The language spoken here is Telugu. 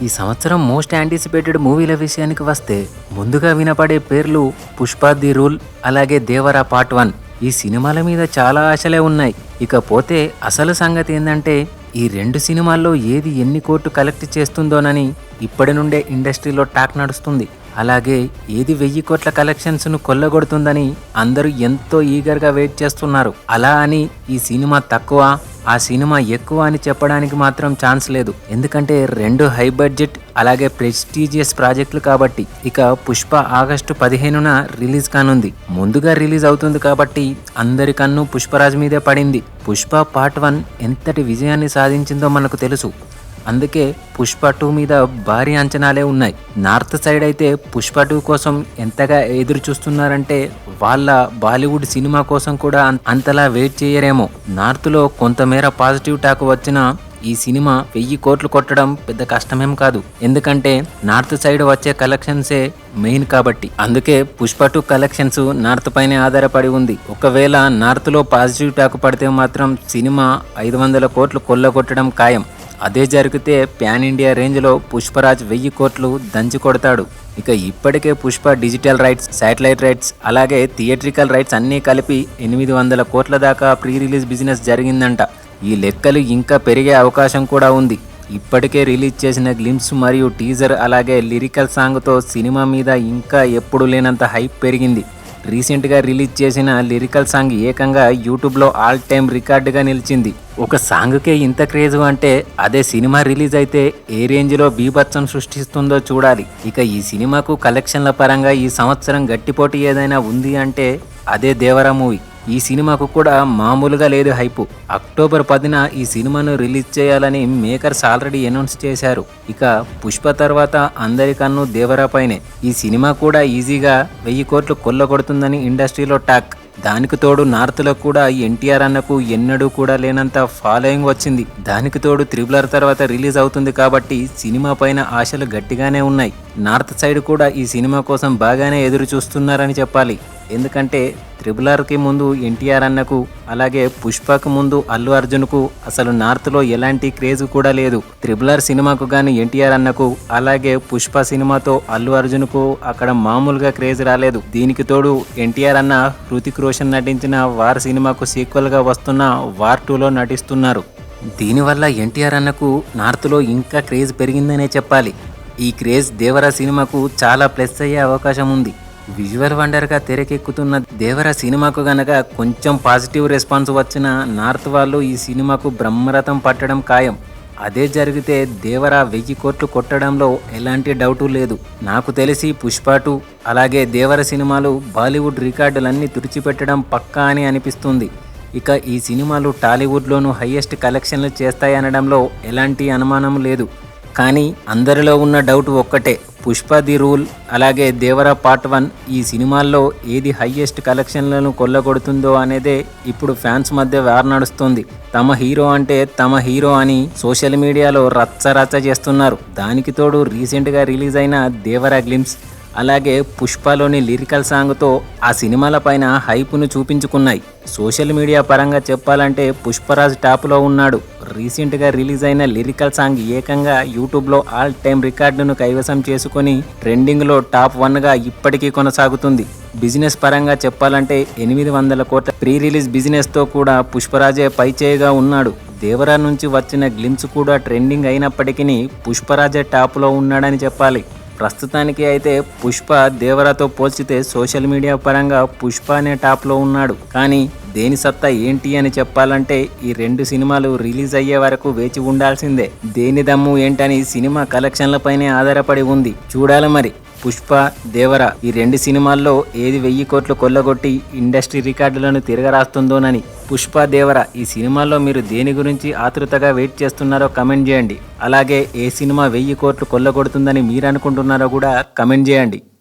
ఈ సంవత్సరం మోస్ట్ యాంటిసిపేటెడ్ మూవీల విషయానికి వస్తే ముందుగా వినపడే పేర్లు పుష్ప ది రూల్, అలాగే దేవరా పార్ట్ 1. ఈ సినిమాల మీద చాలా ఆశలే ఉన్నాయి. ఇకపోతే అసలు సంగతి ఏంటంటే ఈ రెండు సినిమాల్లో ఏది ఎన్ని కోట్లు కలెక్ట్ చేస్తుందోనని ఇప్పటి నుండే ఇండస్ట్రీలో టాక్ నడుస్తుంది. అలాగే ఏది 1000 కోట్ల కలెక్షన్స్ను కొల్లగొడుతుందని అందరూ ఎంతో ఈగర్గా వెయిట్ చేస్తున్నారు. అలా అని ఈ సినిమా తక్కువ, ఆ సినిమా ఎక్కువ అని చెప్పడానికి మాత్రం ఛాన్స్ లేదు. ఎందుకంటే రెండు హై బడ్జెట్ అలాగే ప్రెస్టీజియస్ ప్రాజెక్టులు కాబట్టి. ఇక పుష్ప ఆగస్టు 15న రిలీజ్ కానుంది. ముందుగా రిలీజ్ అవుతుంది కాబట్టి అందరి కన్ను పుష్పరాజ్ మీదే పడింది. పుష్ప పార్ట్ 1 ఎంతటి విజయాన్ని సాధించిందో మనకు తెలుసు. అందుకే పుష్ప 2 మీద భారీ అంచనాలే ఉన్నాయి. నార్త్ సైడ్ అయితే పుష్ప 2 కోసం ఎంతగా ఎదురు చూస్తున్నారంటే వాళ్ళ బాలీవుడ్ సినిమా కోసం కూడా అంతలా వెయిట్ చేయరేమో. నార్త్లో కొంతమేర పాజిటివ్ టాక్ వచ్చినా ఈ సినిమా 1000 కోట్లు కొట్టడం పెద్ద కష్టమేం కాదు. ఎందుకంటే నార్త్ సైడ్ వచ్చే కలెక్షన్సే మెయిన్ కాబట్టి. అందుకే పుష్ప 2 కలెక్షన్స్ నార్త్ పైనే ఆధారపడి ఉంది. ఒకవేళ నార్త్లో పాజిటివ్ టాక్ పడితే మాత్రం సినిమా 500 కోట్లు కొల్లగొట్టడం ఖాయం. అదే జరిగితే ప్యాన్ ఇండియా రేంజ్లో పుష్పరాజ్ 1000 కోట్లు దంచి కొడతాడు. ఇక ఇప్పటికే Pushpa digital rights, satellite rights అలాగే థియేట్రికల్ రైట్స్ అన్నీ కలిపి 800 కోట్ల దాకా ప్రీ రిలీజ్ బిజినెస్ జరిగిందంట. ఈ లెక్కలు ఇంకా పెరిగే అవకాశం కూడా ఉంది. ఇప్పటికే రిలీజ్ చేసిన గ్లిమ్స్ మరియు టీజర్ అలాగే లిరికల్ సాంగ్తో సినిమా మీద ఇంకా ఎప్పుడు లేనంత హైప్ పెరిగింది. రీసెంట్గా రిలీజ్ చేసిన లిరికల్ సాంగ్ ఏకంగా యూట్యూబ్లో ఆల్ టైమ్ రికార్డుగా నిలిచింది. ఒక సాంగ్కే ఇంత క్రేజ్ అంటే అదే సినిమా రిలీజ్ అయితే ఏ రేంజ్లో బీభత్సం సృష్టిస్తుందో చూడాలి. ఇక ఈ సినిమాకు కలెక్షన్ల పరంగా ఈ సంవత్సరం గట్టిపోటీ ఏదైనా ఉంది అంటే అదే దేవరా మూవీ. ఈ సినిమాకు కూడా మామూలుగా లేదు హైపు. అక్టోబర్ 10న ఈ సినిమాను రిలీజ్ చేయాలని మేకర్స్ ఆల్రెడీ అనౌన్స్ చేశారు. ఇక పుష్ప తర్వాత అందరి కన్ను దేవరా పైనే. ఈ సినిమా కూడా ఈజీగా 1000 కోట్లు కొల్లగొడుతుందని ఇండస్ట్రీలో టాక్. దానికి తోడు నార్త్లో కూడా ఎన్టీఆర్ అన్నకు ఎన్నడూ కూడా లేనంత ఫాలోయింగ్ వచ్చింది. దానికి తోడు త్రిబులర్ తర్వాత రిలీజ్ అవుతుంది కాబట్టి సినిమా పైన ఆశలు గట్టిగానే ఉన్నాయి. నార్త్ సైడ్ కూడా ఈ సినిమా కోసం బాగానే ఎదురు చూస్తున్నారని చెప్పాలి. ఎందుకంటే త్రిబులర్కి ముందు ఎన్టీఆర్ అన్నకు అలాగే పుష్పకు ముందు అల్లు అర్జున్కు అసలు నార్త్లో ఎలాంటి క్రేజ్ కూడా లేదు. త్రిబులర్ సినిమాకు గాని ఎన్టీఆర్ అన్నకు అలాగే పుష్ప సినిమాతో అల్లు అర్జున్కు అక్కడ మామూలుగా క్రేజ్ రాలేదు. దీనికి తోడు ఎన్టీఆర్ అన్న హృతిక్ రోషన్ నటించిన వార్ సినిమాకు సీక్వెల్గా వస్తున్న వార్ 2లో నటిస్తున్నారు. దీనివల్ల ఎన్టీఆర్ అన్నకు నార్త్లో ఇంకా క్రేజ్ పెరిగిందనే చెప్పాలి. ఈ క్రేజ్ దేవరా సినిమాకు చాలా ప్లస్ అయ్యే అవకాశం ఉంది. విజువల్ వండర్గా తెరకెక్కుతున్న దేవరా సినిమాకు గనక కొంచెం పాజిటివ్ రెస్పాన్స్ వచ్చిన నార్త్ వాళ్ళు ఈ సినిమాకు బ్రహ్మరథం పట్టడం ఖాయం. అదే జరిగితే దేవరా 1000 కోట్లు కొట్టడంలో ఎలాంటి డౌటు లేదు. నాకు తెలిసి పుష్ప 2 అలాగే దేవర సినిమాలు బాలీవుడ్ రికార్డులన్నీ తుడిచిపెట్టడం పక్కా అని అనిపిస్తుంది. ఇక ఈ సినిమాలు టాలీవుడ్లోనూ హయ్యెస్ట్ కలెక్షన్లు చేస్తాయనడంలో ఎలాంటి అనుమానం లేదు. కానీ అందరిలో ఉన్న డౌట్ ఒక్కటే, పుష్ప ది రూల్ అలాగే దేవరా పార్ట్ 1 ఈ సినిమాల్లో ఏది హయ్యెస్ట్ కలెక్షన్లను కొల్లగొడుతుందో అనేదే ఇప్పుడు ఫ్యాన్స్ మధ్య వార్ నడుస్తుంది. తమ హీరో అంటే తమ హీరో అని సోషల్ మీడియాలో రచ్చ చేస్తున్నారు. దానికి తోడు రీసెంట్గా రిలీజ్ అయిన దేవరా గ్లిమ్స్ అలాగే పుష్పలోని లిరికల్ సాంగ్తో ఆ సినిమాల పైన హైపును చూపించుకున్నాయి. సోషల్ మీడియా పరంగా చెప్పాలంటే పుష్పరాజ్ టాప్లో ఉన్నాడు. రీసెంట్గా రిలీజ్ అయిన లిరికల్ సాంగ్ ఏకంగా యూట్యూబ్లో ఆల్ టైమ్ రికార్డును కైవసం చేసుకుని ట్రెండింగ్లో టాప్ 1గా ఇప్పటికీ కొనసాగుతుంది. బిజినెస్ పరంగా చెప్పాలంటే 800 కోట్ల ప్రీ రిలీజ్ బిజినెస్తో కూడా పుష్పరాజే పైచేయిగా ఉన్నాడు. దేవరా నుంచి వచ్చిన గ్లిమ్స్ కూడా ట్రెండింగ్ అయినప్పటికీ పుష్పరాజే టాప్లో ఉన్నాడని చెప్పాలి. ప్రస్తుతానికి అయితే పుష్ప దేవరాతో పోల్చితే సోషల్ మీడియా పరంగా పుష్ప అనే టాప్లో ఉన్నాడు. కానీ దేని సత్తా ఏంటి అని చెప్పాలంటే ఈ రెండు సినిమాలు రిలీజ్ అయ్యే వరకు వేచి ఉండాల్సిందే. దేని దమ్ము ఏంటని సినిమా కలెక్షన్లపైనే ఆధారపడి ఉంది. చూడాలి మరి పుష్ప దేవరా ఈ రెండు సినిమాల్లో ఏది 1000 కోట్లు కొల్లగొట్టి ఇండస్ట్రీ రికార్డులను తిరగరాస్తుందోనని. పుష్ప దేవరా ఈ సినిమాల్లో మీరు దేని గురించి ఆతృతగా వెయిట్ చేస్తున్నారో కమెంట్ చేయండి. అలాగే ఏ సినిమా 1000 కోట్లు కొల్లగొడుతుందని మీరు అనుకుంటున్నారో కూడా కమెంట్ చేయండి.